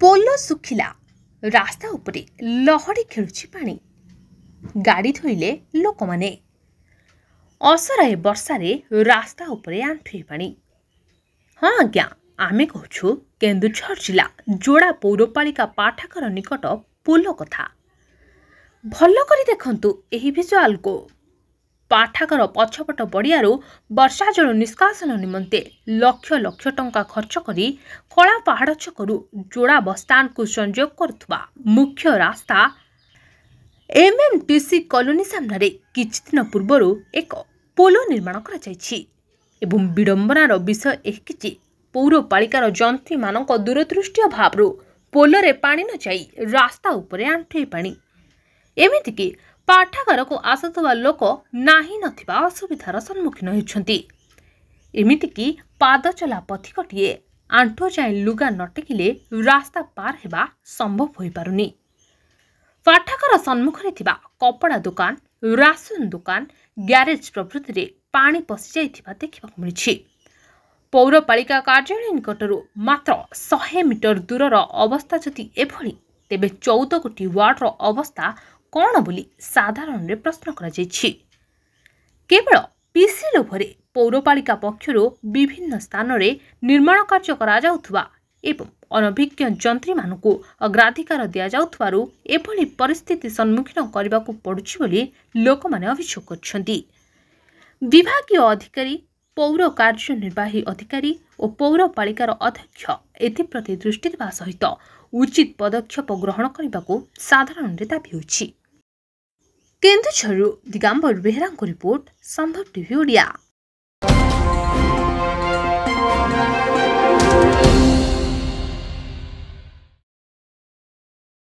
पोल सुखिला रास्ता उपरे लहड़ी खेलुछि पानी गाड़ी धोइले लोक माने असराए वर्षारे रास्ता उपरे आंठुए पानी। हाँ आज्ञा आमे कहूँ केन्दुझर जिला जोड़ा पौरपालिका पाठागार निकट पोल कथा। भल करी देखंतु एही विजुआल को। पाठागार पछपट बड़ियारू वर्षा जल निष्कासन निमंते लक्ष लक्ष टंका खर्च करी कला पहाड़ छकरू जोड़ा बस स्टैंड को संयोग करुवा मुख्य रास्ता एमएमटीसी कॉलोनी सामने किछि दिन पूर्वर एक पोल निर्माण करा जायछि एवं विडंबनार विषय एकिछि पौरपालिकार जंत्री मानक दूरदृष्टि अभाव पोलरे पानी न जाई रास्ता उपरे आंठुए पानी। एमितिकी पाठागार को आसुवा लोक नाही नथिबा असुविधार सम्मुखीन होइछन्ति। एमितिकी पाद चला पथिकटिए आंठो जाए लुगा नटेकिले रास्ता पार हेबा संभव होई पारुनी। पाठागार सम्मुखरे थिबा कपड़ा दुकान राशन दुकान ग्यारेज प्रभृति रे पानी पसि जाइथिबा देखिबाकु मिलिछि। पौरपालिका कार्यालय निकटरू मात्र 100 मीटर दूरर अवस्था जदि एभली तेबे 14 गोटी वार्डर अवस्था कौन बोली साधारण रे प्रश्न करा जायछि। केवल पीसी लोभरे पौरपालिका पक्षरु विभिन्न स्थान रे निर्माण कार्य करा जाउथबा एवं अनभिज्ञ जंत्री मानकु अग्राधिकार दिया जाउथबारु एभली परिस्थिति सम्मुखीन करबाकु पडुछि बोली लोकमाने अभियोग करछन्ति। विभागीय अधिकारी पौर कार्यनिर्वाही अधिकारी और पौरपालिकार अध्यक्ष एथिप्रति दृष्टि देवा सहित उचित पदक्षेप ग्रहण करने साधारण दाबी होछि। केन्दुझरु दिगंबर बेहेरा रिपोर्ट संभव टीवी ओडिया।